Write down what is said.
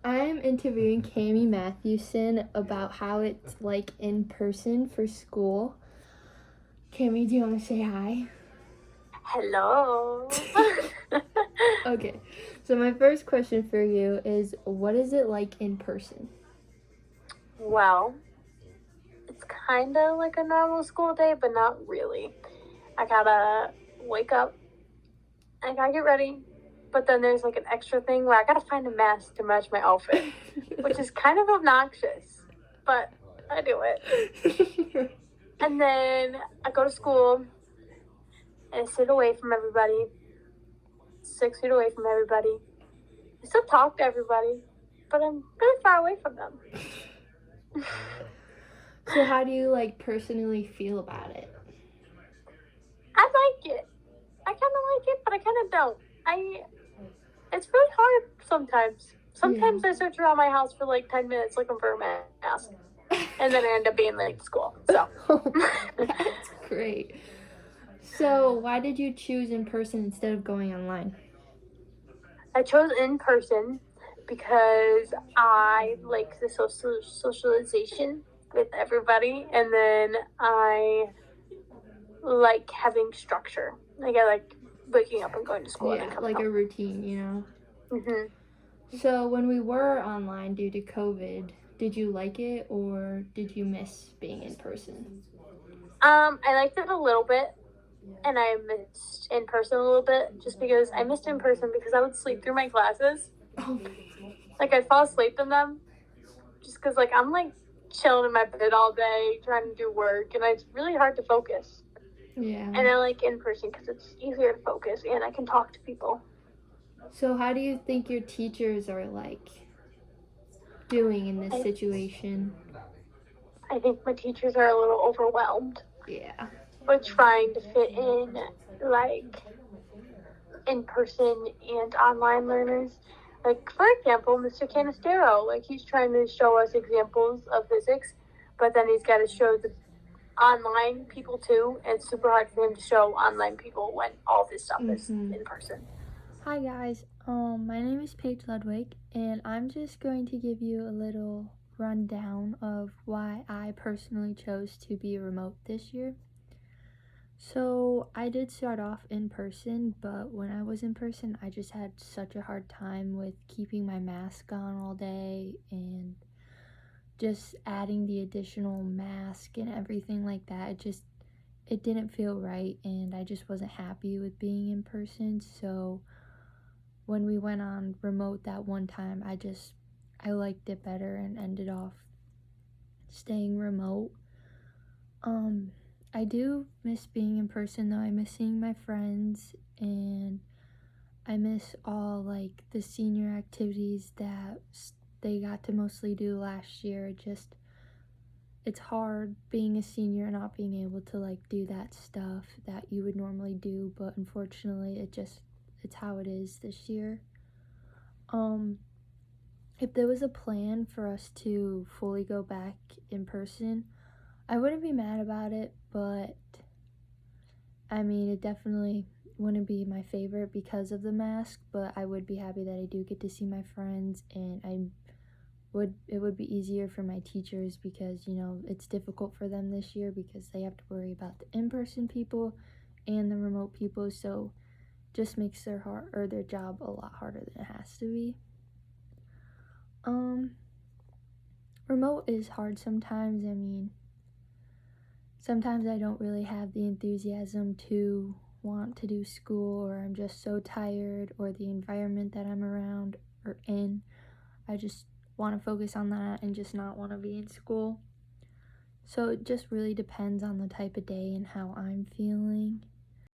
I'm interviewing Cami Matthewson about how it's like in person for school. Cami, do you want to say hi? Hello. Okay, so my first question for you is what is it like in person? Well, it's kind of like a normal school day, but not really. I gotta wake up, I gotta get ready, but then there's like an extra thing where I gotta find a mask to match my outfit, which is kind of obnoxious, but I do it. And then I go to school and I sit away from everybody, 6 feet away from everybody. I still talk to everybody, but I'm really far away from them. So how do you like personally feel about it? I like it. I kind of like it, but I kind of don't. It's really hard sometimes. Sometimes I search around my house for like 10 minutes looking for a mask, and then I end up being late to school. So That's great. So why did you choose in person instead of going online? I chose in person because I like the socialization with everybody, and then I like having structure. Like I like waking up and going to school and then Yeah, coming like a home. routine, you know? Mm-hmm. So when we were online due to COVID, did you like it or did you miss being in person? I liked it a little bit, and I missed in person a little bit just because I missed in person because I would sleep through my classes. Oh, Like I'd fall asleep in them just because like I'm like chilling in my bed all day trying to do work, and it's really hard to focus. yeah. And I like in person because it's easier to focus and I can talk to people. So how do you think your teachers are like doing in this I, situation? I think my teachers are a little overwhelmed Yeah. with trying to fit in like in person and online learners. Like for example, Mr. Canistero, like he's trying to show us examples of physics, but then he's got to show the online people too, and it's super hard for him to show online people when all this stuff is in person. Hi guys, my name is Paige Ludwig, and I'm just going to give you a little rundown of why I personally chose to be remote this year. So I did start off in person, but when I was in person, I just had such a hard time with keeping my mask on all day and just adding the additional mask and everything like that. It didn't feel right, and I just wasn't happy with being in person. So when we went on remote that one time, I liked it better and ended off staying remote. I do miss being in person though. I miss seeing my friends, and I miss all like the senior activities that they got to mostly do last year. It's hard being a senior and not being able to like do that stuff that you would normally do, but unfortunately it's how it is this year. If there was a plan for us to fully go back in person, I wouldn't be mad about it, but I mean, it definitely wouldn't be my favorite because of the mask, but I would be happy that I do get to see my friends, and it would be easier for my teachers because, you know, it's difficult for them this year because they have to worry about the in-person people and the remote people, so just makes their job a lot harder than it has to be. Remote is hard sometimes. I mean, sometimes I don't really have the enthusiasm to want to do school, or I'm just so tired, or the environment that I'm around or in, I just want to focus on that and just not want to be in school. So it just really depends on the type of day and how I'm feeling.